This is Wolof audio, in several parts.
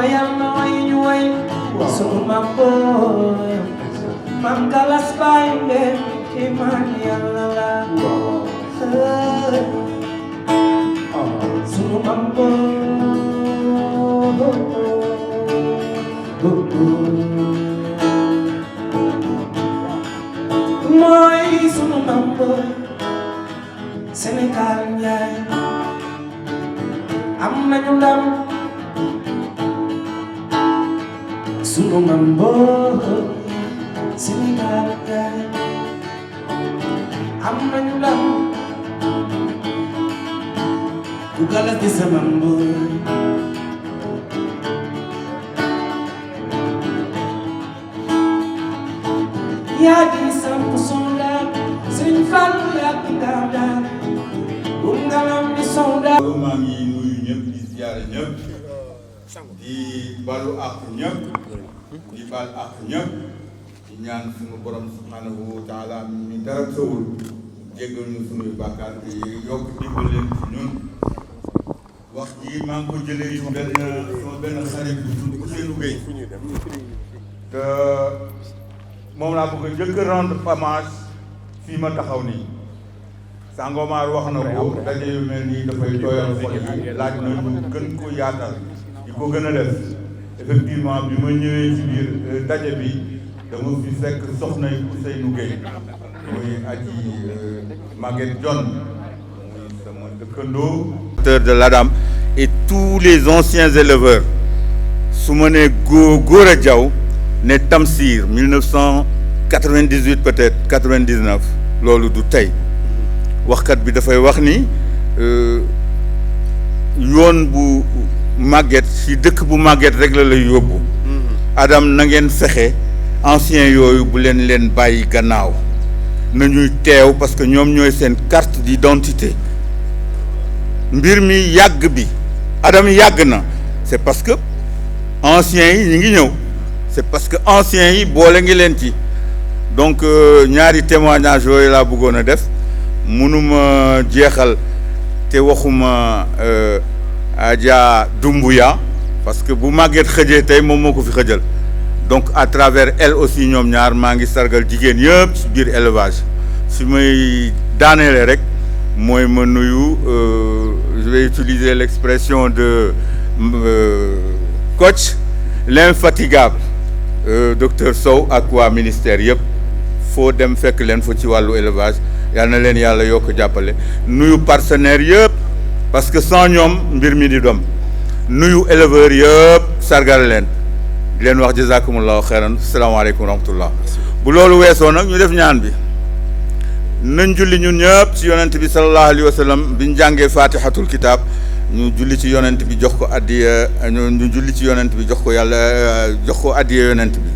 wayal ma way ñu way sunu mam boy mam galas bay leen ci man yàlla la sunu mam boy mooy sunu mam boy Sénégal njaay am nañu ndam sunu mam boy Sénégal njaay am nañu ndam ku galas di sa mam boy yaa di samp soldat Sëriñ Fallu yaa di daal ngalam di soldat maa ngi nuyu ñëpp di ziyaare ñëpp di balu ak ñëpp di bal ak ñëpp di ñaan suñu borom subhanahu wa taala mi dara tëwul jéggal ñu suñuy bàkkaar te yokk dimbal leen ci ñun wax ji maa ngi ko jëlee ci benn xarit bu tudd Ousseynou Gueye te moom laa bëgg a njëkk a rendre hommage fii ma taxaw nii Sangomar wax na ko daje yu mel nii dafay tooyal xol yi laaj na ñu gën ko yaatal di ko gën a def effectivement bi ma ñëwee ci biir daje bi dama fi fekk soxna Ousseynou Gueye muy aji Maguette John muy sama dëkkandoo de l'ADAM et tous les anciens éleveurs su ma nee Gora Diaw ne Tamsir 1998 peut-être 99 loolu du tey waxkat bi dafay wax ni yoon bu màgget si dëkk bu màgget rek la lay yóbbu Adam na ngeen fexe anciens yooyu bu leen bàyyi gannaaw nañuy teew parce que ñoom ñooy seen carte d'identité mbir mi yàgg bi Adam yàgg na c'est parce que anciens yi ñu ngi ñëw c'est parce que anciens yi boole ngi leen ci donc ñaari témoignage yooyu laa bëggoon a def mënuma jeexal te waxuma Adja Doumbouya parce que bu màgget xëjee tey moom moo ko fi xëjal donc à travers elle aussi ñoom ñaar maa ngi sargal jigéen yëpp ci biir élevage fi may daaneele rek mooy ma nuyu je vais utiliser l'expression de coach l'infatigable docteur Sow ak waa ministère yëpp foo dem fekk leen fa ci wàllu élevage yal na leen yàlla yokk jàppale nuyu partenaires yëpp parce que sans ñoom mbir mi di doom nuyu éleveurs yëpp sargal leen di leen wax jazakumullahu xeyran salaamaaleykum wa rahmatullah bu loolu weesoo nag ñu def ñaan bi nañ julli ñun ñëpp ci yonent bi sallallahu alayhi wa sallam biñ jàngee fatihatul kitab ñu julli ci yonent bi jox ko addiya ñu julli ci yonent bi jox ko yàlla jox ko addiya yonent bi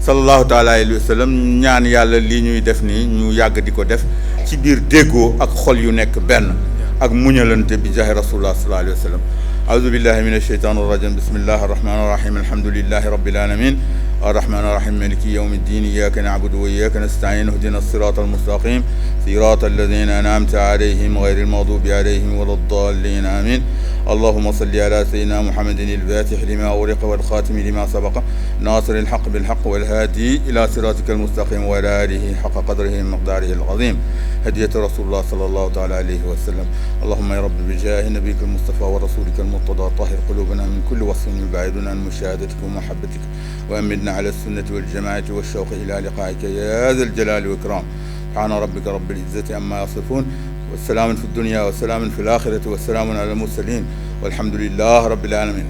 sallallahu taala alayhi wa sallam ñaan yàlla lii ñuy def nii ñu yàgg di ko def ci biir déggoo ak xol yu nekk benn ak muñalante bi jaahi rasulullah sallallahu alayhi wa sallam a'udhu billahi minash shaitanir rajim bismillahir rahmanir rahim alhamdulillahi rabbil alamin الرحمن الرحيم مالك يوم الدين إياك نعبد وإياك نستعين اهدنا الصراط المستقيم صراط الذين أنعمت عليهم غير المغضوب عليهم ولا الضالين آمين اللهم صل على سيدنا محمد الفاتح لما أغلق والخاتم لما سبق ناصر الحق بالحق والهادي إلى صراطك المستقيم وعلى آله حق قدره ومقداره العظيم هدية رسول الله صلى الله تعالى عليه وسلم اللهم يا رب بجاه نبيك المصطفى ورسولك المرتضى طهر قلوبنا من كل وصف يبعدنا عن مشاهدتك ومحبتك وأمدنا على السنة والجماعة والشوق إلى لقائك يا ذا الجلال والإكرام سبحان ربك رب العزة عما يصفون والسلام في الدنيا والسلام في الآخرة والسلام على المرسلين والحمد لله رب العالمين.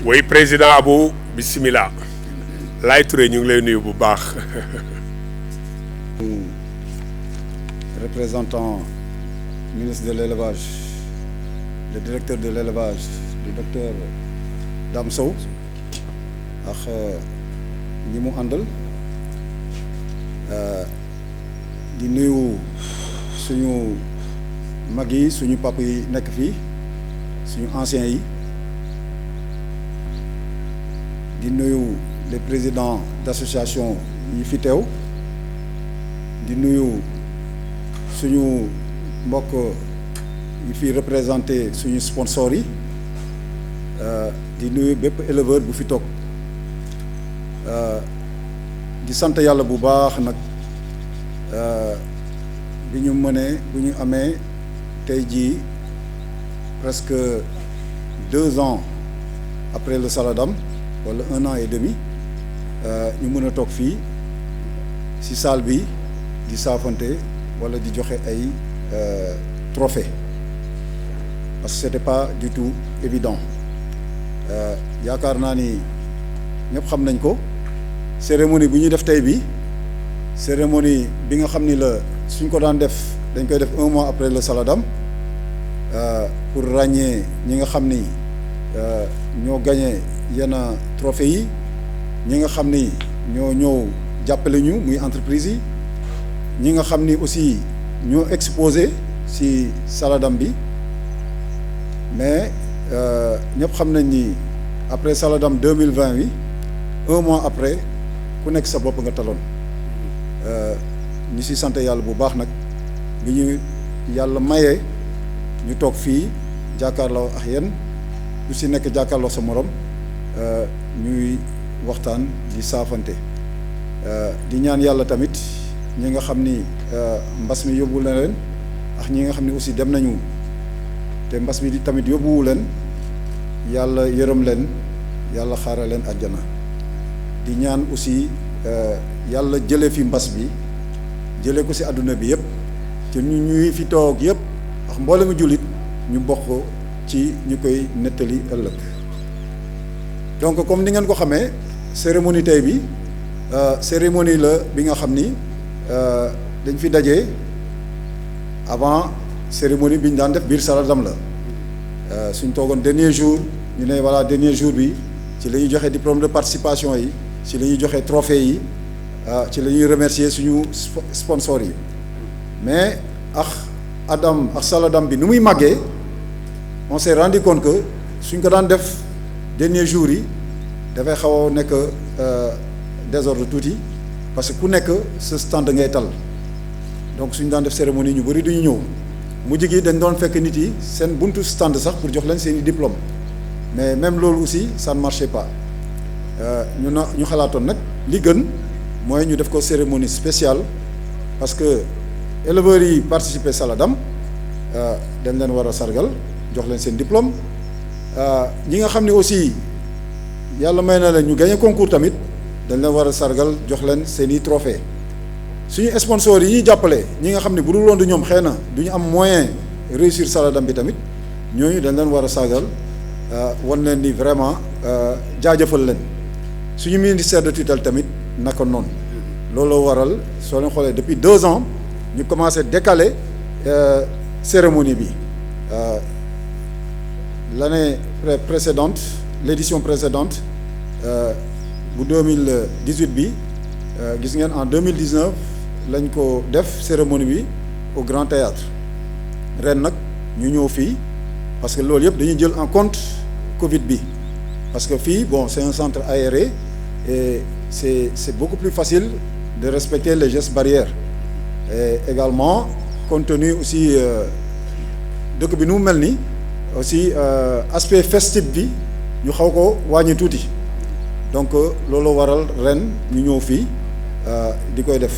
Oui, président Abou bismillah Laye Touré ñu ngi lay nuyu bu baax. Représentant ministre de l'élevage, le directeur de l'élevage, le docteur Dame Sow ak ñi mu àndal di nuyu suñu mag yi suñu papa yi nekk fii suñu anciens yi di nuyu les présidents d'association yi fi teew di nuyu suñu mbokk yi fi représenté suñu sponsors yi di nuyu bépp éleveur bu fi toog di sant yàlla bu baax nag bi ñu amee tey jii presque 2 ans après le Saladam wala 1 an et demi ñu mën a toog fii ci salle bi di saafante wala di joxe ay trophée parce que c'était pas du tout évident yaakaar naa ni ñëpp xam nañ ko cérémonie bi ñuy def tey bi cérémonie bi nga xam ni la suñ ko daan def dañ koy def 1 mois après le Saladam pour ràññee ñi nga xam ni ñoo gagné yenn trophée yi ñi nga xam ni ñoo ñëw jàppale ñu muy entreprise yi ñi nga xam ni aussi ñoo exposé ci Saladam bi mais ñëpp xam nañ ni après Saladam 2020 bi 1 mois après ku nekk sa bopp nga taloon ñu ci sant yàlla bu baax nag bi ñu yàlla mayee ñu toog fii jàkkaarloo ak yéen ku ci nekk jàkkaarloo sa morom ñuy waxtaan di saafante di ñaan yàlla tamit ñi nga xam ni mbas mi yóbbu na leen ak ñi nga xam ni aussi dem nañu te mbas mi tamit yóbbuwu leen yàlla yërëm leen yàlla xaaral leen àjjana di ñaan aussi yàlla jëlee fi mbas bi jëlee ko ci àdduna bi yëpp te ñuy fi toog yëpp ak mboolem jullit ñu bokk ci ñu koy nettali ëllëg donc comme ni ngeen ko xamee cérémonie tey bi cérémonie la bi nga xam ni dañ fi daje avant cérémonie bi ñu daan def biir Saladam la suñ toogoon dernier jour ñu ne voilà dernier jour bi ci la ñuy joxe diplôme de participation yi ci la ñuy joxe trophée yi ci la ñuy remercier suñu sponsors yi mais ak Saladam bi nu muy màggee on s'est rendu compte que suñ ko daan def dernier jour yi dafay xaw a nekk désordre tuuti parce que ku nekk sa stand ngay tal donc suñ daan def cérémonie ñu bëri duñu ñëw mujj gi dañ doon fekk nit yi seen buntu stand sax pour jox leen seeni diplôme mais même loolu aussi ça ne marchait pas ñu xalaatoon nag li gën mooy ñu def ko cérémonie spéciale parce que éleveurs yi participer Saladam dañ leen war a sargal jox leen seen diplôme ñi nga xam ne aussi yàlla may na leen ñu gagné concours tamit dañ leen war a sargal jox leen seeni trophée suñu sponsors yi ñuy jàppale ñi nga xam ne bu dul woon du ñoom xëy na du ñu am moyen réussir Saladam bi tamit ñooñu dañ leen war a sargal wan leen ni vraiment jaajëfal leen suñu ministère de tutelle tamit naka noonu looloo waral soo leen xoolee depuis 2 ans ñu commencé décaler cérémonie bi l'année précédente l'édition précédente bu 2018 bi gis ngeen en 2019 lañ ko def cérémonie bi au Grand Théâtre ren nag ñu ñëw fii parce que loolu yëpp dañuy jël en compte Covid bi parce que fii bon c'est un centre aéré et c'est beaucoup plus facile de respecter les gestes barrières et également compte tenu aussi dëkk bi nu mu mel ni aussi aspect festif bi ñu xaw ko wàññi tuuti donc loolu waral ren ñu ñëw fii di koy def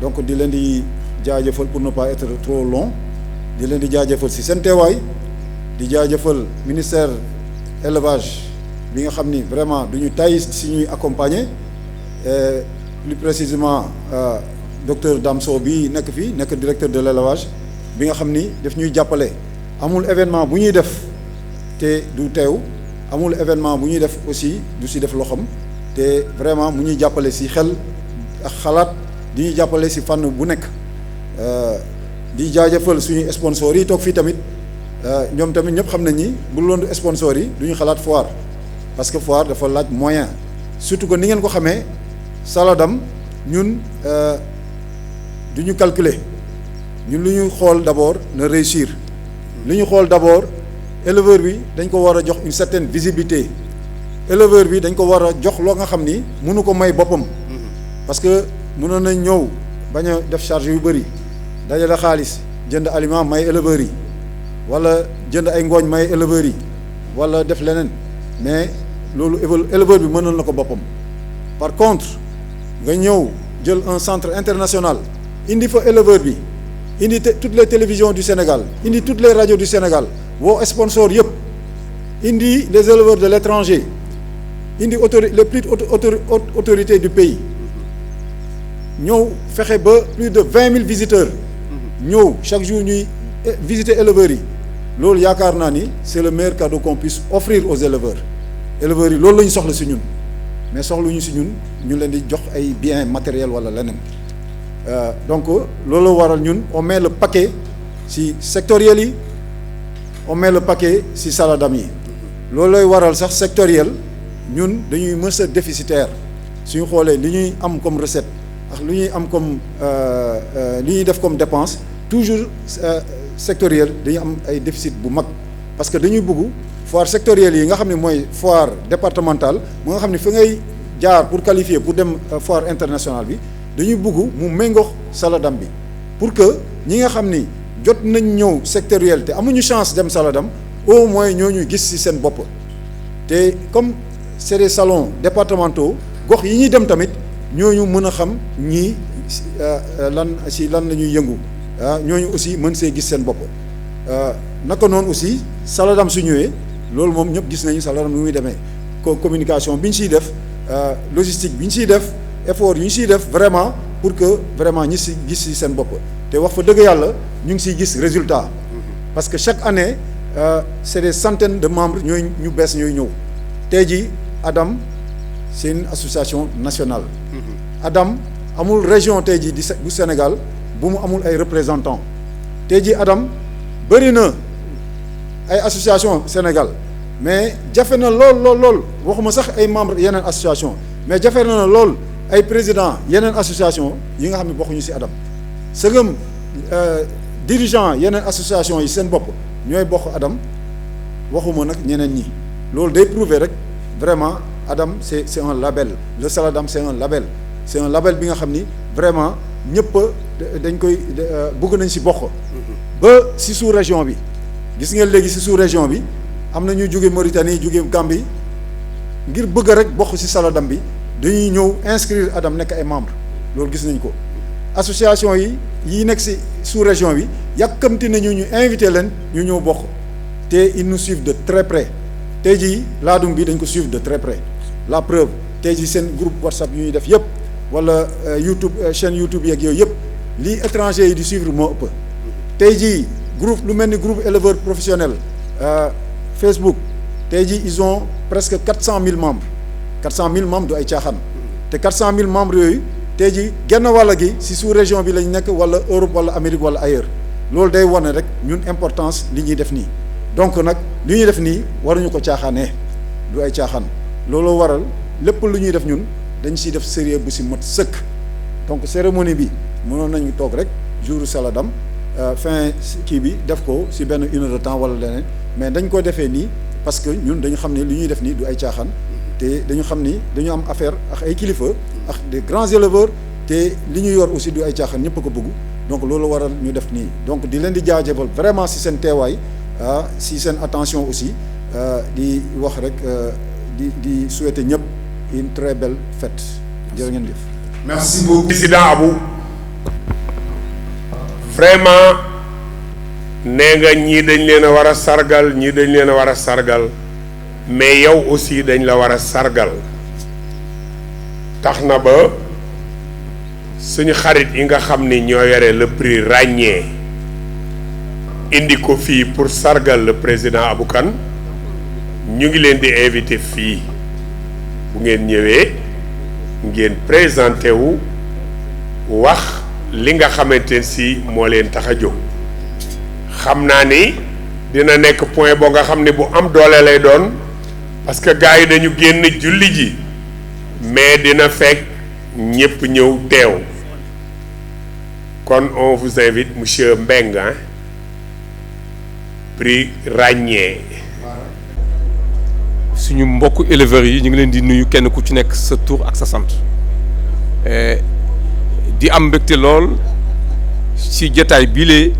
donc di leen di jaajëfal pour ne pas être trop long di leen di jaajëfal ci seen teewaay di jaajëfal ministère élevage bi nga xam ni vraiment du ñu tay si ñuy accompagner et plus précisément docteur Dame Sow bi nekk fii nekk directeur de l'élevage bi nga xam ni daf ñuy jàppale amul événement bu ñuy def te du teew amul événement bu ñuy def aussi du si def loxoom te vraiment mu ñuy jàppale si xel ak xalaat di ñuy jàppale si fànn bu nekk di jaajëfal suñuy sponsors yi toog fii tamit ñoom tamit ñëpp xam nañ ni bu loon du sponsors yi du ñu xalaat foire parce que foire dafa laaj moyen surtout que ni ngeen ko xamee Saladam ñun du ñu calculer ñun lu ñu xool d'abord na réussir lu ñu xool d'abord éleveur bi dañ ko war a jox une certaine visibilité éleveur bi dañ ko war a jox loo nga xam ni mënu ko may boppam parce que mënoon nañ ñëw bañ a def charge yu bëri dajale xaalis jënd aliment may éleveurs yi wala jënd ay ngooñ may éleveurs yi wala def leneen mais loolu éleveur bi mënal na ko boppam. Par contre nga ñëw jël un centre international indi fa éleveur bi indi toutes les télévisions du Sénégal indi toutes les radios du Sénégal woo sponsors yëpp indi les éleveurs de l'étranger indi les plus autorités du pays ñëw fexe ba plus de 20 000 visiteurs ñëw chaque jour ñuy visiter éleveurs yi loolu yaakaar naa ni c'est le meilleur cadeau qu'on puisse offrir aux éleveurs yi loolu la ñu soxla si ñun mais soxluñu si ñun ñu leen di jox ay biens matériels wala leneen donc loolu waral ñun on met le paquet si sectoriel yi on met le paquet si saladam yi loolu lay waral sax sectoriel ñun dañuy mës a déficitaire suñu xoolee li ñuy am comme recette ak li ñuy am comme li ñuy def comme dépense toujours sectoriel dañuy am ay déficit bu mag parce que dañuy bëgg foire sectorielle yi nga xam ne mooy foire départementale mu nga xam ne fi ngay jaar pour qualifier pour dem foire internationale bi dañuy bëgg mu méngoox saladam bi pour que ñi nga xam ni jot nañ ñëw sectoriel te amuñu chance dem saladam au moins ñooñu gis ci seen bopp te comme c'est des salons départementaux gox yi ñuy dem tamit ñooñu mën a xam ñii lan la ñuy yëngu ñooñu aussi mën see gis seen bopp naka noonu aussi saladam su ñëwee loolu moom ñëpp gis nañu saladam nu muy demee communication bi ñu siy def logistique bi ñu siy def effort yu ñu siy def vraiment pour que vraiment ñi si gis si seen bopp te wax fa dëgg yàlla ñu ngi siy gis résultat parce que chaque année c'est des centaines de membres ñooy ñu bees ñooy ñëw tey jii Adam c'est une association nationale Adam amul région tey jii bu Sénégal bu mu amul ay représentants tey jii Adam bëri na ay association Sénégal mais jafe na lool waxuma sax ay membres yeneen association mais jafe na lool ay président yeneen association yi nga xam ne bokkuñu ci Adam sëgëm dirigeant yeneen association yi seen bopp ñooy bokk Adam waxuma nag ñeneen ñi loolu day prouver rek vraiment Adam c'est un label le Saladam c'est un label bi nga xam ni vraiment ñëpp dañ koy bëgg nañ ci bokk ba ci sous-région bi gis ngeen léegi ci sous-région bi am na ñuy jóge Mauritanie jóge Gambie ngir bëgg rek bokk ci Saladam bi dañuy ñëw inscrire Adam nekk ay membres loolu gis nañ ko association yi nekk ci sous-région bi yàkkamti nañu ñu invité leen ñu ñëw bokk te ils nous suivent de très près tey jii laadum bi dañ ko suivre de très près la preuve tey jii seen groupe WhatsApp yu ñuy def yëpp wala YouTube chaîne YouTube yeeg yooyu yëpp lii étranger yi di suivre moo ëpp tey jii groupe lu mel ni groupe éleveur professionnel Facebook tey jii ils ont presque 400 000 membres 400 000 membres du ay caaxaan te 400 000 membres yooyu tey jii genn wàll gi ci sous-région bi lañ nekk wala Europe wala Amérique wala ailleurs loolu day wane rek ñun importance li ñuy def nii donc nag li ñuy def nii waruñu ko caaxaanee du ay caaxaan looloo waral lépp lu ñuy def ñun dañ ciy def sérieux bu ci mat sëkk donc cérémonie bi mënoon nañu toog rek jour Saladam fin kii bi def ko ci benn 1 heure de temps wala leneen mais dañ ko defee nii parce que ñun dañu xam ne li ñuy def nii du ay caaxaan te dañu xam ni dañu am affaire ak ay kilifa ak des grands éleveurs te li ñu yor aussi du ay caaxaan ñëpp a ko bëgg donc loolu waral ñu def nii donc di leen di jaajëfal vraiment ci seen teewaay ci seen attention aussi di wax rek di souhaiter ñëpp une très belle fête jërë ngeen jëf. merci beaucoup président Abou vraiment nee nga ñii dañ leen a war a sargal ñii dañ leen a war a sargal mais yow aussi dañ la war a sargal tax na ba suñu xarit yi nga xam ni ñoo yore le prix ràññee indi ko fii pour sargal le président Abou Kane ñu ngi leen di invité fii bu ngeen ñëwee ngeen présenté wu wax li nga xamante si moo leen tax a jóg xam naa ni dina nekk point boo nga xam ne bu am doole lay doon parce que gars yi dañu génn julli ji mais dina fekk ñëpp ñëw teew kon on vous invite monsieur Mbengue prix ràññee. suñu mbokku éleveurs yi ñu ngi leen di nuyu kenn ku ci nekk sa tur ak sa sant di am mbégte lool ci jotaay biile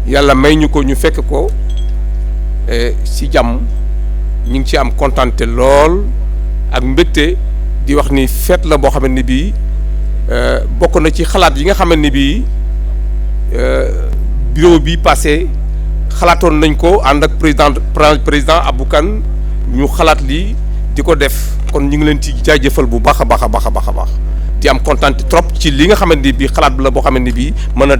yàlla may ñu ko ñu fekk ko ci jàmm ñu ngi ci am kontante lool ak mbégte di wax ni fête la boo xamante ni bii bokk na ci xalaat yi nga xamante ni bii bureau bi passé xalaatoon nañ ko ànd ak président Abou Kane ñu xalaat lii di ko def kon ñu ngi leen ci jaajëfal bu baax a baax a baax a baax a baax di am kontante trop ci li nga xamante ni bii xalaat la boo xamante ni bii mën a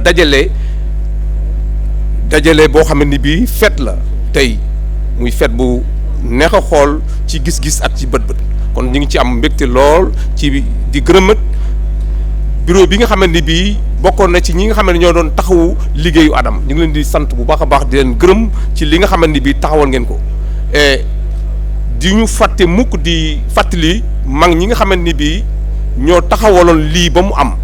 dajale boo xamante ni bii fête la tey muy fête bu neex a xool ci gis-gis ak ci bët-bët kon ñu ngi ci am mbégte lool ci di gërëmat bureau bi nga xamante ni bii bokkoon na ci ñi nga xam ne ñoo doon taxawu liggéeyu Adam ñu ngi leen di sant bu baax a baax di leen gërëm ci li nga xamante ni bii taxawal ngeen ko et di ñu fàtte mukk di fàttali mag ñi nga xamante ni bii ñoo taxawaloon lii ba mu am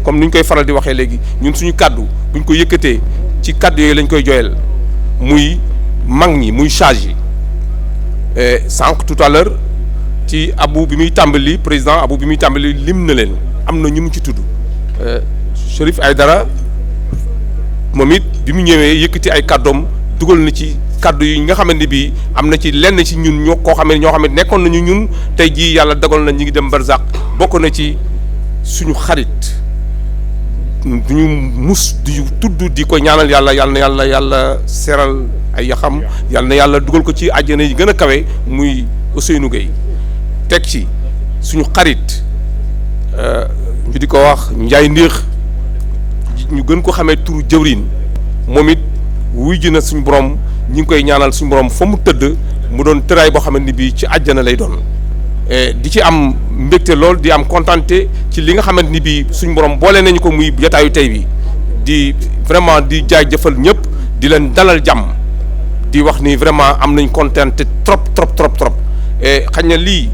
comme ni ñu koy faral di waxee léegi ñun suñu kàddu buñ ko yëkkatee ci kàddu yooyu lañ koy joyal muy mag ñi muy charge yi sànq tout à l'heure ci Abou bi muy tàmbali président Abou bi muy tàmbali lim na leen am na ñu mu ci tudd Chérif Aïdara moom it bi mu ñëwee yëkkati ay kàddoom dugal na ci kàddu yi nga xamante ni bii am na ci lenn ci ñun ñoo koo xam ne ñoo xam ne nekkoon nañu ñun tey jii yàlla dogal na ñu ngi dem barzak bokk na ci suñu xarit duñu mus di tudd di ko ñaanal yàlla seral ay yaxam yàlla na yàlla dugal ko ci àjjana yi gën a kawe muy Ousseynou Gueye teg ci suñu xarit ñu di ko wax Njaay Ndéex ñu gën ko xamee turu jëwriñ moom it wuy ji na suñu borom ñi ngi koy ñaanal suñu borom fa mu tëdd mu doon tëraay boo xamante ni bii ci àjjana lay doon di ci am mbégte lool di am kontante ci li nga xamante ni bii suñu borom boole nañu ko muy jotaayu tey bi di vraiment di jaajëfal ñëpp di leen dalal jàmm di wax ni vraiment am nañ kontante trop et xañ na lii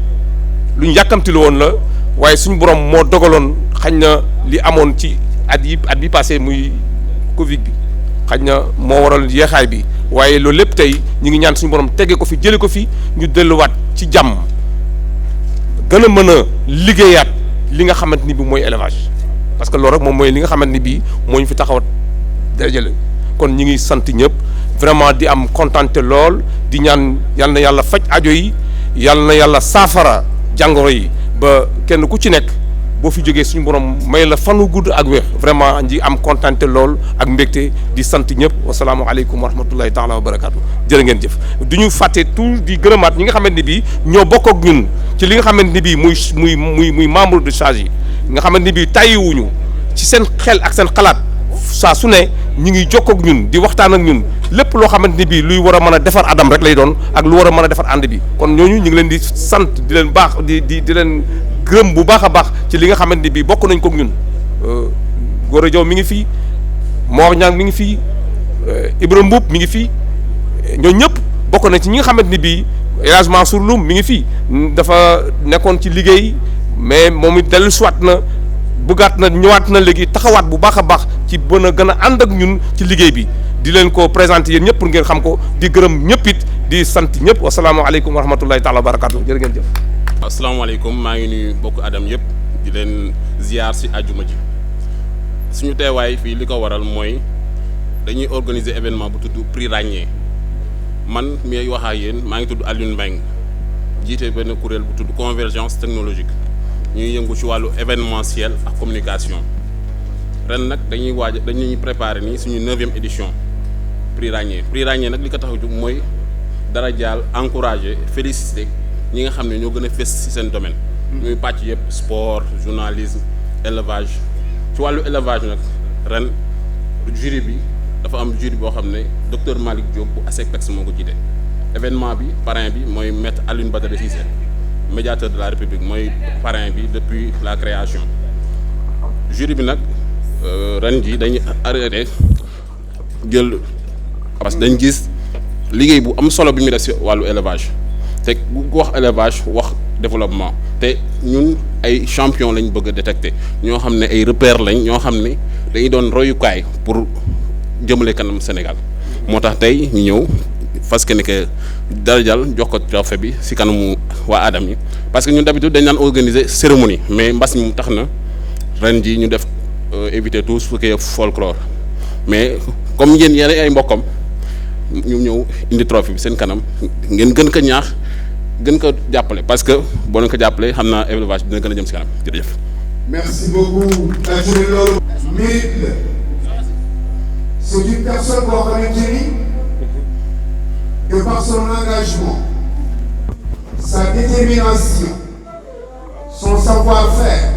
lu ñu yàkkamti la woon la waaye suñu borom moo dogaloon xañ na li amoon ci at bi passé muy Covid bi xañ na moo waral yeexaay bi waaye loolu lépp tey ñu ngi ñaan suñu borom tegge ko fi jële ko fi ñu delluwaat ci jàmm gën a mën a liggéeyaat li nga xamante ni bi mooy élevage parce que loolu rek moom mooy li nga xamante ni bii moo ñu fi taxawat dajale kon ñu ngi sant ñëpp vraiment di am kontante lool di ñaan yal na yàlla faj ajo yi yal na yàlla saafara jàngoro yi ba kenn ku ci nekk boo fi jógee suñu borom may la fanu gudd ak wér vraiment di am kontante lool ak mbégte di sant ñëpp wasalaamualeykum wa rahmatullahi taala wa barakaatu jërë ngeen jëf du ñu fàtte tout di gërëmaat ñi nga xamante ni bii ñoo bokk ak ñun ci li nga xamante ni bii muy membre de charge yi nga xamante ni bii tàyyiwuñu ci seen xel ak seen xalaat saa su ne ñu ngi jokkoo ak ñun di waxtaan ak ñun lépp loo xamante ni bii luy war a mën a defar Adam rek lay doon ak lu war a mën a defar ànd bi kon ñooñu ñu ngi leen di sant di leen baax di leen gërëm bu baax a baax ci li nga xamante ni bii bokk nañ ko ak ñun Gora Diaw mi ngi fii Mor Niang mi ngi fii Ibrahima Mboup mi ngi fii ñoo ñëpp bokk nañ ci ñi nga xamante ni bii El Hadj Mansour Loum mi ngi fii dafa nekkoon ci liggéey mais moom it dellu siwaat na bëggaat na ñëwaat na léegi taxawaat bu baax a baax ci bën a gën a ànd ak ñun ci liggéey bi di leen ko présenté yéen ñëpp pour ngeen xam ko di gërëm ñëpp it di sant ñëpp wasalaamaaleykum wa rahmatullahi taala wa barakatu jërë ngeen jëf. asalaamaaleykum maa ngi nuyu bokk Adam yëpp di leen ziar si àjjuma ji suñu teewaay fii li ko waral mooy dañuy organiser événement bu tudd prix ràññee man mi wax ak yéen maa ngi tudd Alioune Mbengue jiite benn kuréel bu tudd convergence technologique ñuy yëngu ci wàllu événementiel ak communication ren nag dañuy préparer nii suñu 9e édition prix ràññee nag li ko tax a jóg mooy dara jaal encourager féliciter ñi nga xam ne ñoo gën a fës ci seen domaine. ñuy pàcc yëpp sport journalisme élevage ci wàllu élevage nag ren jury bi dafa am jury boo xam ne docteur Malick Diop bu ASECPEX moo ko jiite événement bi parrain bi mooy maître Alioune Badara Cissé médiateur de la République mooy parrain bi depuis la création jury bi nag ren ji dañuy arrêté jël parce que dañ gis liggéey bu am solo bi muy def ci wàllu élevage te bu wax élevage wax développement te ñun ay champion lañ bëgg a détecter ñoo xam ne ay repères lañ ñoo xam ne dañuy doon royukaay pour jëmale kanam Sénégal moo tax tey ñu ñëw fas que ni que darajal jox ko trophée bi ci kanamu waa Adam yi parce que ñun d'habitude dañ daan organiser cérémonie mais mbas mi mu tax na ren ji ñu def éviter tout ce qui est folklore mais comme yéen ay mbokkam ñu ñëw indi trophée bi seen kanam ngeen gën ko ñaax gën ko jàppale parce que boo leen ko jàppale xam naa élevage bi dina gën a jëm si kanam jërëjëf. Merci beaucoup. Mérite la. C'est une personne boo xamante ni de par son engagement, sa détermination, son savoir-faire,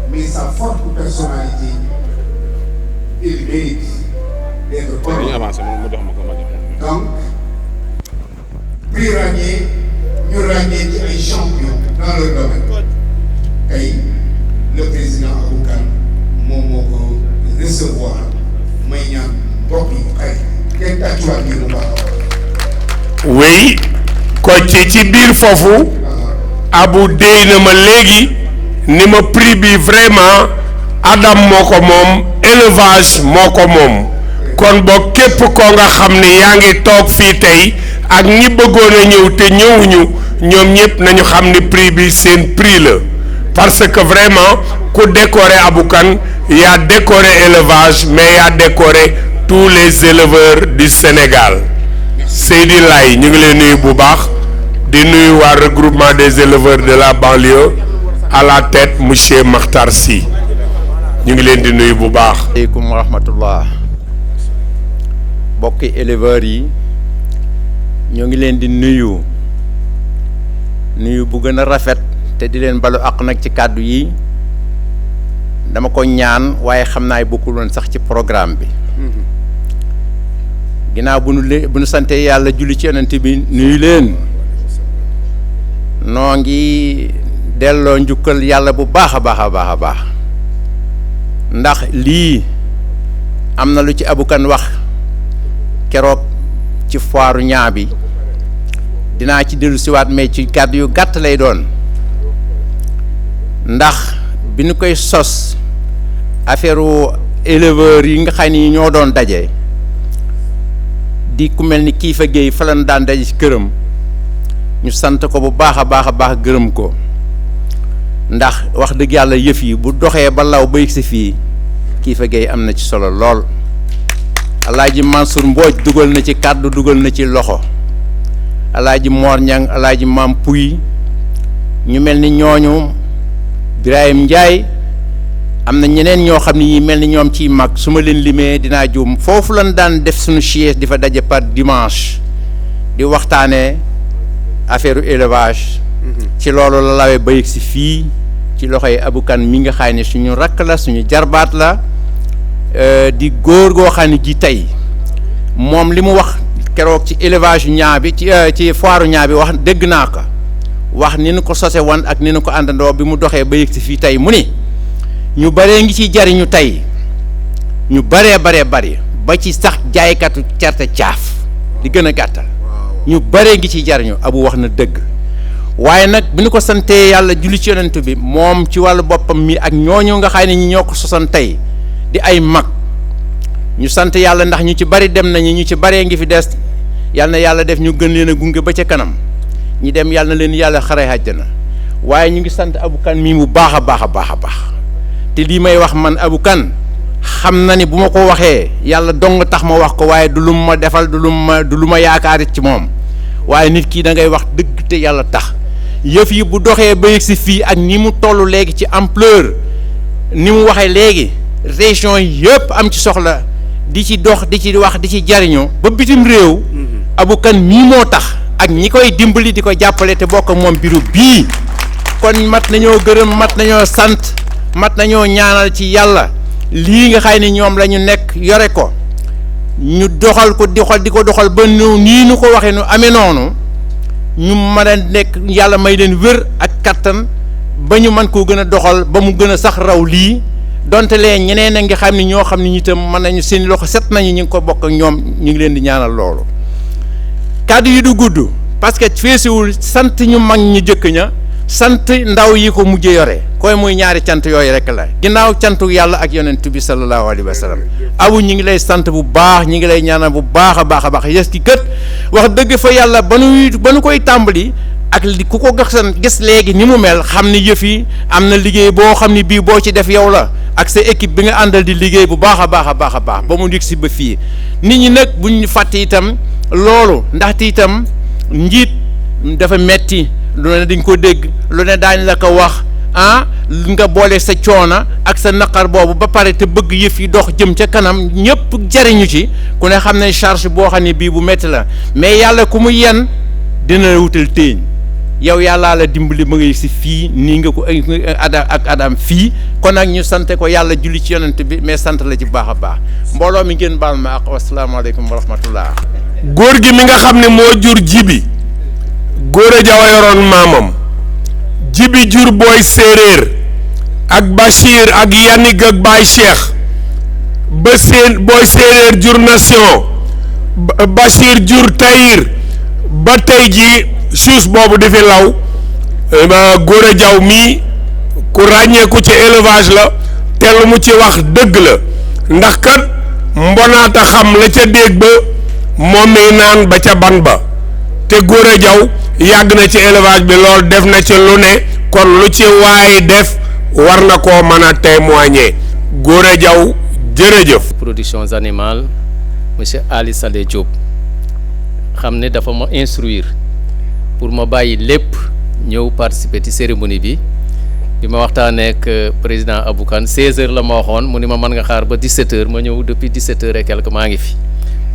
mais sa forte personnalité, il mérite d'être honoré. dañuy avancé mu jox ma ko ma jox. Donc, prix ràññee ñu ràññee ci ay champions dans leur domaine. Tey le président Abou Kane moom moo ko recevoir may ñaan mbokk yi ay kenn tàccuwaat yi bu baax. oui ko ci biir foofu Abou déy na ma léegi ni ma prix bi vraiment Adam moo ko moom élevage moo ko moom kon boo képp ko nga xam ne yaa ngi toog fii tey ak ñi bëggoon a ñëw te ñëwuñu ñoom ñëpp nañu xam ni prix bi seen prix la parce que vraiment ku décoré Abou Kane yaa décoré élevage mais yaa décoré tous les éleveurs du Sénégal. Seydi Laye ñu ngi leen nuyu bu baax di nuyu waa regroupement des éleveurs de la banlieue à la tête monsieur Makhtar Sy ñu ngi leen di nuyu bu baax. aleykum wa rahmatullah bokki éleveurs yi ñoo ngi leen di nuyu bu gën a rafet te di leen balu àq nag ci kàddu yi dama ko ñaan waaye xam naa bokkul woon sax ci programme bi. ginnaaw bu nu sante yàlla julli ci yonent bi nuyu leen noo ngi delloo njukkal yàlla bu baax a baax a baax a baax ndax lii am na lu ci Abou Kane wax keroog ci foiru ñaa bi dinaa ci dellu siwaat mais ci kàddu yu gàtt lay doon ndax bi ñu koy sos affaire éleveurs yi nga xam ni ñoo doon daje. di ku mel ni Kiifa Géey fa lañ daan daje ci këram ñu sant ko bu baax a baax a baax gërëm ko ndax wax dëgg yàlla yëf yi bu doxee ba law ba yëg si fii Kiifa Géey am na ci solo lool Alaaji Mansour Mbooj dugal na ci kàddu dugal na ci loxo Alaaji Moor Ñang Alaaji Maam Puy ñu mel ni ñooñu Birahim Njaay am na ñeneen ñoo xam ne ñi mel ni ñoom ciy mag su ma leen limee dinaa juum foofu lañ daan def suñu siège di fa daje par dimanche di waxtaanee affaire élevage. ci loolu la lawee ba yegg si fii ci loxoy Abou Kane mi nga xam ne suñu rakk la suñu jarbaat la di góor goo xam ne gi tey moom li mu wax keroog ci élevage ñaa bi ci foiru ñaa bi wax dégg naa ko wax ni nu ko sose woon ak ni nu ko àndandoo bi mu doxee ba yegg si fii tey mu ni ñu baree ngi ciy jariñu tey ñu baree bari ba ci sax jaaykatu certe caaf di gën a gàttal ñu baree ngi ciy jariñu Abu wax na dëgg waaye nag bi ñu ko santee yàlla julli ci yonent bi moom ci wàllu boppam mi ak ñooñu nga xam ne ñi ñoo ko sosan tey di ay mag ñu sant yàlla ndax ñu ci bari dem nañu ñu ci baree ngi fi des yàlla na yàlla def ñu gën leen a gunge ba ca kanam ñi dem yàlla na leen yàlla xare àjjana waaye ñu ngi sant Abou Kane mii bu baax a baax a baax a baax te lii may wax man Abou Kane xam na ni bu ma ko waxee yàlla dong tax ma wax ko waaye du lu ma defal du lu ma yaakaar ci moom waaye nit kii da ngay wax dëgg te yàlla tax yëf yi bu doxee ba yegg si fii ak ni mu toll léegi ci ampleur ni mu waxee léegi région yëpp am ci soxla di ci dox di ci wax di ci jariñoo ba bitim réew Abou Kane mii moo tax ak ñi koy dimbali di ko jàppale te bokk moom biru bii kon mat nañoo gërëm mat nañoo sant mat nañoo ñaanal ci yàlla lii nga xay ni ñoom la ñu nekk yore ko ñu doxal ko di ko doxal ba nii nu ko waxee nu amee noonu ñu mën a nekk yàlla may leen wér ak kattan ba ñu mën koo gën a doxal ba mu gën a sax raw lii donte leen ñeneen a ngi xam ni ñoo xam ne ñi itam mën nañu seen loxo set nañu ñu ngi ko bokk ak ñoom ñu ngi leen di ñaanal loolu kàddu yi du gudd parce que feesiwul sant ñu mag ñu jëkk ña sant ndaw yi ko mujjee yore koy muy ñaari cant yooyu rek la ginnaaw cantu yàlla ak yonent bi sallallahu alayhi wa sallam Abu ñi ngi lay sant bu baax ñi ngi lay ñaanal bu baax a baax yes ki kët wax dëgg fa yàlla ba nu koy tàmbali ak li ku ko gis léegi ni mu mel xam ni yëf yi am na liggéey boo xam ni bii boo ci def yow la ak sa équipe bi nga àndal di liggéey bu baax a baax a baax a baax ba mu yegg si ba fii nit ñi nag buñ fàtte itam loolu ndaxte itam njiit dafa metti lu ne dañ ko dégg lu ne daañ la ko wax nga boole sa coona ak sa naqar boobu ba pare te bëgg yëf yi dox jëm ca kanam ñëpp jariñu ci ku ne xam ne charge boo xam ne bii bu metti la mais yàlla ku mu yen dina la wutal téeñ yow yàllaa la dimbali ma ngay si fii nii nga ko ak Adam fii kon nag ñu sante ko yàlla julli ci yonent bi mais sant la ci baax a baax mbooloo mi ngeen baal ma ak wasalaamaaleykum wa rahmatullah góor gi mi nga xam ne moo jur Jibi Gora Diaw yoroon maamam Jibi jur booy séeréer ak Bachir ak Yannick ak Baye Cheikh ba seen booy séeréer jur Nation Bachir jur Tahir ba tey jii suus boobu di fi law Gora Diaw mii ku ràññeeku ci élevage la te lu mu ci wax dëgg la ndax kat mbonaata xam la ca déeg ba moom mi naan ba ca ban ba te Gora Diaw yàgg na ci élevage bi lool def na ci lu ne kon lu ci waay def war na koo mën a témoigner Gora Diaw jërëjëf. productions animales monsieur Ali Saleh Diop xam ne dafa ma instruire pour ma bàyyi lépp ñëw participer ci cérémonie bi ma waxtaanee ak président Abou Kane 16h la ma waxoon mu ni ma mën nga xaar ba 17h ma ñëw depuis 17h et quelque maa ngi fi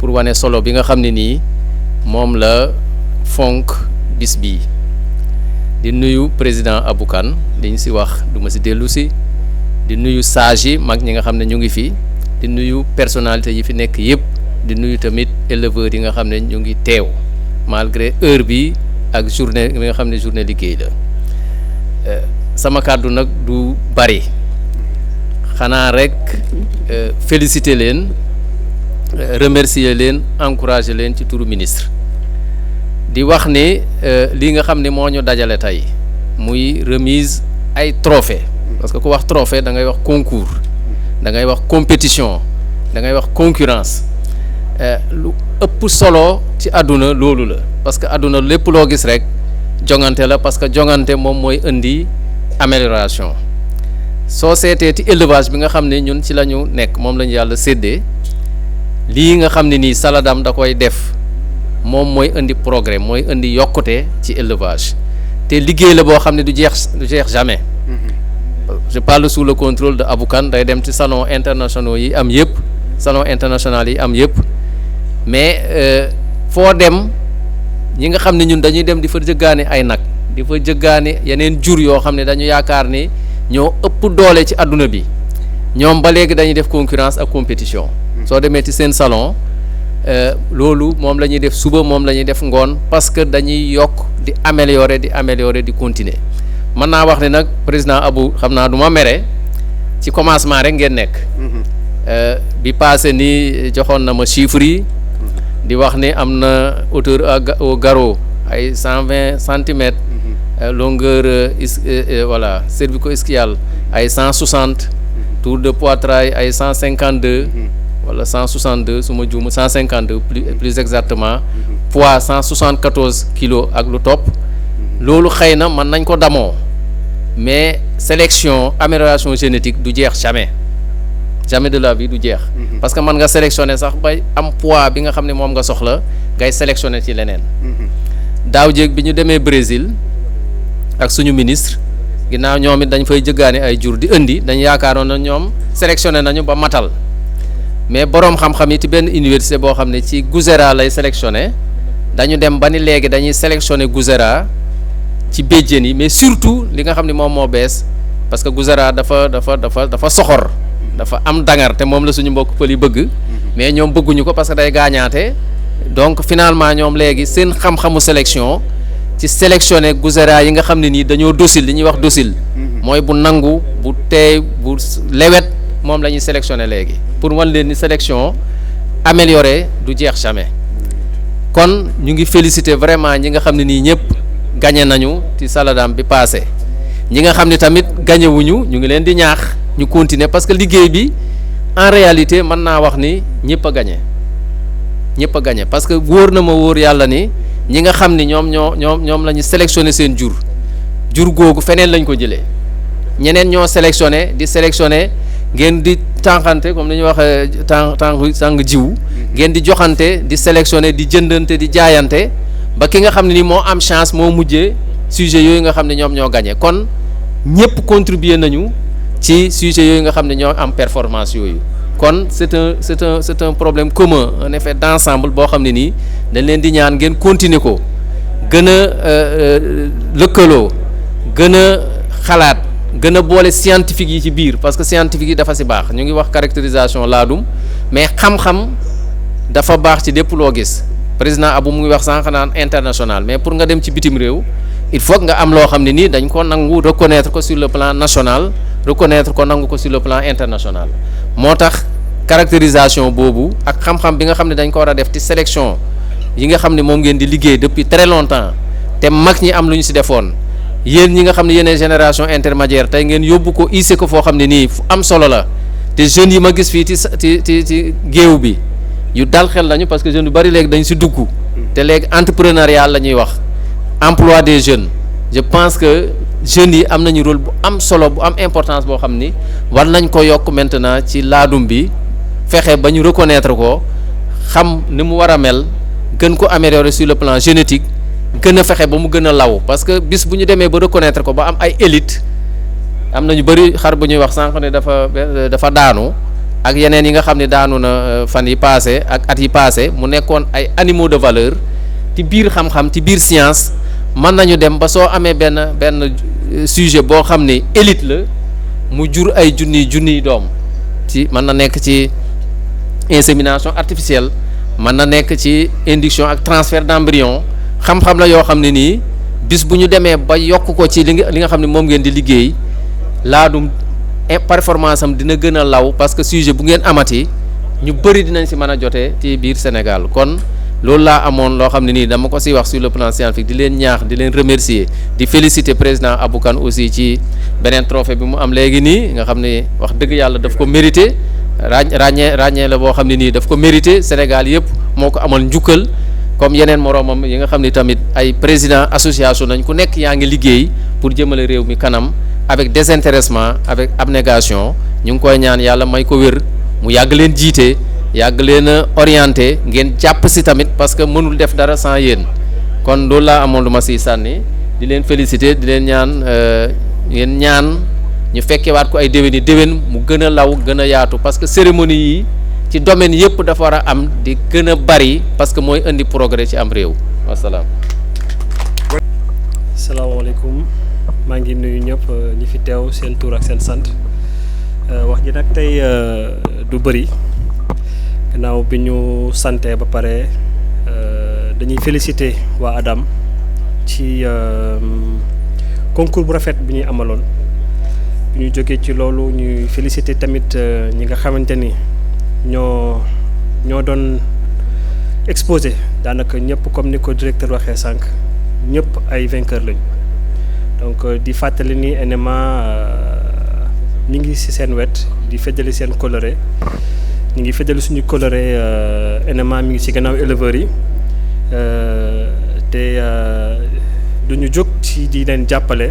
pour wane solo bi nga xam ne nii moom la fonk bis bii di nuyu président Abou Kane li ñu si wax du ma si dellu si di nuyu sages yi mag ñi nga xam ne ñu ngi fi di nuyu personnalité yi fi nekk yëpp di nuyu tamit éleveurs yi nga xam ne ñu ngi teew malgré heure bi ak journée bi nga xam ne journée liggéey la sama kàddu nag du bari xanaa rek féliciter leen remercier leen encourager leen ci turu ministre di wax ni lii nga xam ne moo ñu dajale tey muy remise ay trophée parce que ku wax trophée da ngay wax concours da ngay wax compétition da ngay wax concurrence lu ëpp solo ci àdduna loolu la parce que àdduna lépp loo gis rek jongante la parce que jongante moom mooy indi amélioration soo seetee ci élevage bi nga xam ne ñun ci la ñu nekk moom la ñu yàlla séddee lii nga xam ne nii Saladam da koy def moom mooy indi progrès mooy indi yokkute ci élevage te liggéey la boo xam ne du jeex jamais je parle sous le contrôle de Abou Kane day dem ci salon internationaux yi am yëpp salon international yi am yëpp mais foo dem ñi nga xam ne ñun dañuy dem di fa jëggaani ay nag di fa jëggaani yeneen jur yoo xam ne dañu yaakaar ni ñoo ëpp doole ci àdduna bi ñoom ba léegi dañuy def concurrence ak compétition soo demee ci seen salon loolu moom la ñuy def suba moom la ñuy def ngoon parce que dañuy yokk di améliorer di continuer mën naa wax ne nag président Abou xam naa du ma mere ci commencement rek ngeen nekk bi passé ni joxoon na ma chiffres yi di wax ni am na hauteur au garrot ay 120 centimètres longueur voilà cervico-ischiale ay 160 tour de poitrail ay 152 wala 162 su ma juum 152 plus exactement poids 174 kilos ak lu topp loolu xëy na mën nañ ko damoo mais sélection amélioration génétique du jeex jamais de la vie du jeex parce que mën nga sélectionner sax bay am poids bi nga xam ne moom nga soxla ngay sélectionner ci leneen daaw jéeg bi ñu demee Brésil ak suñu ministre ginnaaw ñoom it dañ fay jëggaani ay jur di indi dañ yaakaaroon na ñoom sélectionné nañu ba matal mais boroom xam-xam yi ci benn université boo xam ne ci Gouzera lay sélectionné dañu dem ba ni léegi dañuy sélectionné Gouzera ci béjjén yi mais surtout li nga xam ne moom moo bees parce que Gouzera dafa soxor dafa am dangar te moom la suñu mbokk pël yi bëgg mais ñoom bëgguñu ko parce que day gaañaate donc finalement ñoom léegi seen xam-xamu sélection ci sélectionné Gouzera yi nga xam ne nii dañoo docile li ñuy wax docile mooy bu nangu bu teey bu lewet moom la ñuy sélectionné léegi pour wan leen ni sélection améliorée du jeex jamais kon ñu ngi féliciter vraiment ñi nga xam ne nii ñëpp gagné nañu ci Saladam bi passé ñi nga xam ne tamit gagné wuñu ñu ngi leen di ñaax ñu continuer parce que liggéey bi en réalité mën naa wax ni ñëpp a gagné parce que wóor na ma wóor yàlla ni ñi nga xam ni ñoom la ñu sélectionné seen jur googu feneen lañ ko jëlee ñeneen ñoo sélectionné di sélectionné ngeen di tànqante comme ni ñuy waxee tànk jiw ngeen di joxante di sélectionné di jëndante di jaayante ba ki nga xam ne ni moo am chance moo mujjee sujet yooyu nga xam ne ñoom ñoo gagné kon ñëpp contribuer nañu ci sujet yooyu nga xam ne ñoo am performance yooyu kon c'est un problème commun un effet d'ensemble boo xam ne nii dañ leen di ñaan ngeen continuer ko gën a lëkkaloo gën a xalaat gën a boole scientifique yi ci biir parce que scientifique yi dafa si baax ñu ngi wax caractérisation laadum mais xam-xam dafa baax ci lépp loo gis président Abou mu ngi wax sànq naan international mais pour nga dem ci bitim réew il faut nga am loo xam ne nii dañ ko nangu reconnaître ko sur le plan national reconnaître ko nangu ko sur le plan international moo tax caractérisation boobu ak xam-xam bi nga xam ne dañ ko war a def ci sélection yi nga xam ne moom ngeen di liggéey depuis très longtemps te mag ñi am lu ñu si defoon yéen ñi nga xam ne yéen génération intermédiaire tey ngeen yóbbu ko issé ko foo xam ne nii fu am solo la te jeunes yi ma gis fii ci géew bi yu dal xel lañu parce que jeunes yu bari léegi dañ si dugg te léegi entrepreneuriat la ñuy wax emploi des jeunes je pense que jeunes yi am nañu rôle bu am solo bu am importance boo xam ni war nañ ko yokk maintenant ci laadum bi fexe ba ñu reconnaître ko xam ni mu war a mel gën ko améliorer sur le plan génétique gën a fexe ba mu gën a law parce que bis bu ñu demee ba reconnaître ko ba am ay élite am na ñu bëri xar bu ñuy wax sànq ne dafa daanu ak yeneen yi nga xam ne daanu na fan yi passé ak at yi passé mu nekkoon ay animaux de valeur ci biir xam-xam ci biir science mën nañu dem ba soo amee benn sujet boo xam ne élite la mu jur ay junniy doom ci mën na nekk ci insémination artificielle mën na nekk ci induction ak transfert d'embryon xam-xam la yoo xam ne nii bis bu ñu demee ba yokk ko ci li nga xam ne moom ngeen di liggéey laadum performance am dina gën a law parce que sujet bu ngeen amati ñu bëri dinañ si mën a jotee ci biir Sénégal kon loolu laa amoon loo xam ne nii dama ko si wax sur le plan scientifique di leen ñaax di leen remercier di féliciter président Abou Kane aussi ci beneen trophée bi mu am léegi nii nga xam ne wax dëgg yàlla daf ko mérité ràññee la boo xam ne nii daf ko mérité Sénégal yëpp moo ko amal njukkal comme yeneen moroomam yi nga xam ne tamit ay président association nañ ku nekk yaa ngi liggéey pour jëmale réew mi kanam avec désintéressement avec abnégation ñu ngi koy ñaan yàlla may ko wér mu yàgg leen jiite yàgg leen a orienté ngeen jàpp si tamit parce que mënul def dara sans yéen kon loolu laa amoon lu ma siy sànni di leen féliciter di leen ñaan ñu fekkewaat ko ay déwén mu gën a law gën a yaatu parce que cérémonie yi ci domaine yëpp dafa war a am di gën a bari parce que mooy indi progrès ci am réew wasalaam. salaamaaleykum maa ngi nuyu ñëpp ñi fi teew seen tur ak seen sant wax ji nag tey du bëri gannaaw bi ñu sante ba pare dañuy féliciter waa Adam ci concours bu rafet bi ñuy amaloon bi ñu jógee ci loolu ñuy féliciter tamit ñi nga xamante ni ñoo doon exposé daanaka ñëpp comme ni ko directeur waxee sànq ñëpp ay vainqueur lañu donc di fàttali ni NMA ñi ngi ci seen wet di feddali seen coloré ñu ngi feddali suñu coloré NMA mi ngi ci gannaaw éleveurs yi te duñu jóg ci di leen jàppale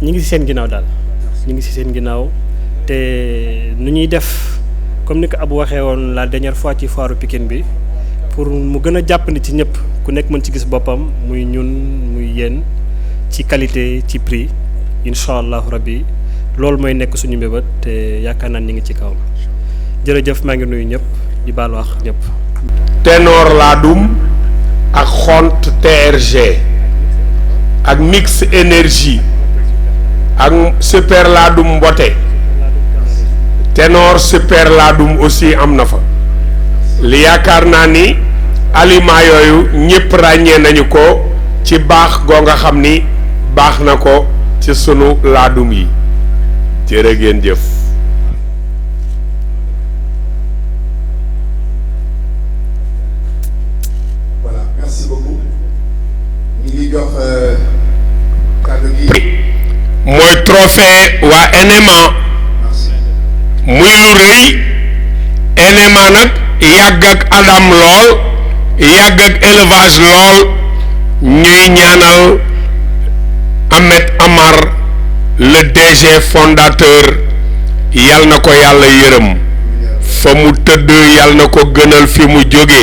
ñi ngi ci seen ginnaaw daal ñi ngi ci seen ginnaaw te nu ñuy def comme ni ko Abou waxee woon la dernière fois ci foiru Pikine bi pour mu gën a jàppandi ci ñëpp ku nekk mën ci gis boppam muy ñun muy yéen ci qualité ci prix incha allahu rabbi loolu mooy nekk suñu mbébét te yaakaar naa ñi ngi ci kawam jërëjëf maa ngi nuyu ñëpp di baal wax ñëpp. ténor laadum ak xont TRG ak mix énergie ak super laadum mbote ténor super laadum aussi am na fa li yaakaar naa ni aliment yooyu ñëpp ràññee nañu ko ci baax goo nga xam ni baax na ko ci sunu laadum yi jërë ngeen jëf. Voilà, merci beaucoup. ñu ngi jox kàddu gi. mooy trophée waa NMA muy lu rëy NMA nag yàgg ak Adam lool yàgg ak élevage lool ñuy ñaanal Ahmed Amar le DG fondateur yal na ko yàlla yërëm fa mu tëdd yal na ko gënal fi mu jóge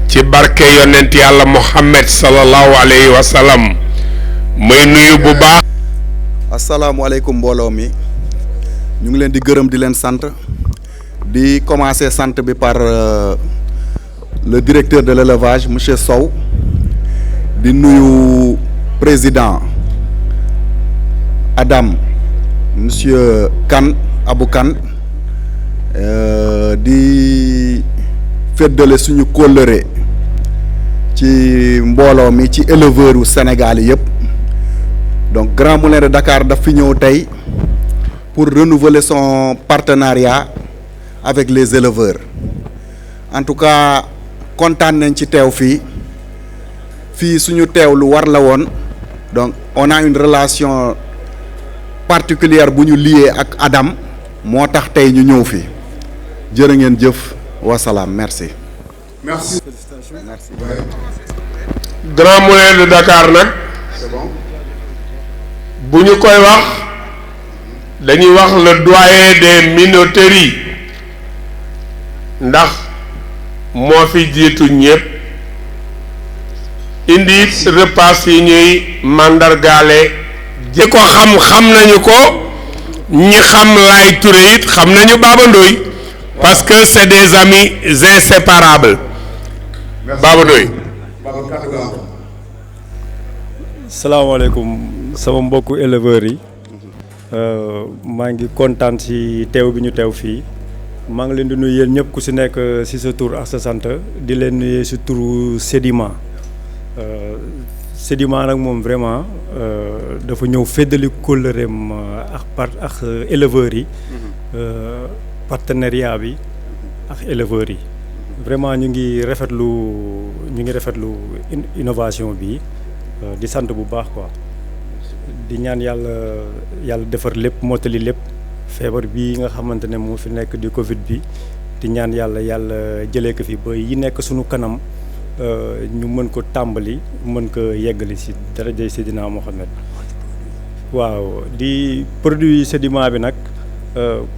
ci barke yonent yàlla Muhammad sallallahu alayhi wa sallam may nuyu bu baax. asalaamualeykum mbooloo mi ñu ngi leen di gërëm di leen sant di commencer sant bi par le directeur de l'élevage monsieur Sow di nuyu président Adam monsieur Kane Abou Kane di feddale suñu kóllëre ci mbooloo mi ci éleveurs yu Sénégal yëpp donc Grand Moulin de Dakar daf fi ñëw tey pour renouveler son partenariat avec les éleveurs en tout cas kontaan nañ ci teew fii suñu teew lu war la woon donc on a une relation particulière bu ñu lié ak Adam moo tax tey ñu ñëw fi jërë ngeen jëf wasalaam merci. merci. merci. Grand Moulin de Dakar nag bu ñu koy wax dañuy wax le doyen des minoteries ndax moo fi jiitu ñëpp indi repas yi ñuy mandargaale ji ko xam nañu ko ñi xam Laye Touré it xam nañu Baba Ndoye parce que c'est des amis inséparables. Baba Ndoye. salaamaaleykum sama mbokku éleveurs yi maa ngi kontaan ci teew bi ñu teew fii maa ngi leen di nuyu yéen ñëpp ku ci nekk ci sa tur ak sa sant di leen nuyu ci turu Sedima Sedima nag moom vraiment dafa ñëw feddali kóllëreem ak éleveurs yi partenariat bi ak éleveurs yi vraiment ñu ngi rafetlu innovation bi di sant bu baax quoi di ñaan yàlla defar lépp mottali lépp feebar bii nga xamante ne moo fi nekk di Covid bi di ñaan yàlla jëlee ko fi ba yi nekk sunu kanam ñu mën ko tàmbali mën ko yeggali ci darajay Seydina Mohamed. waaw di produit Sedima bi nag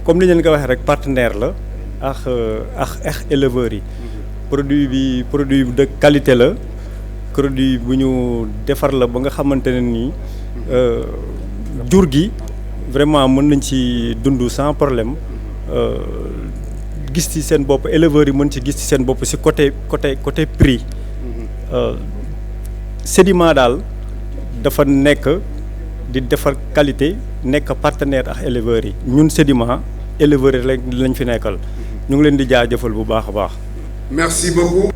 comme li leen ko waxee rek partenaire la ak éleveurs yi. produit de qualité la. produit bu ñu defar la ba nga xamante ne nii jur gi vraiment mën nañ ci dund sans problème gis ci seen bopp éleveurs yi mën ci gis ci seen bopp ci côté prix Sedima daal dafa nekk di defar qualité nekk partenaire ak éleveurs yi ñun Sedima éleveurs yi lañ fi nekkal ñu ngi leen di jaajëfal bu baax a baax. merci beaucoup.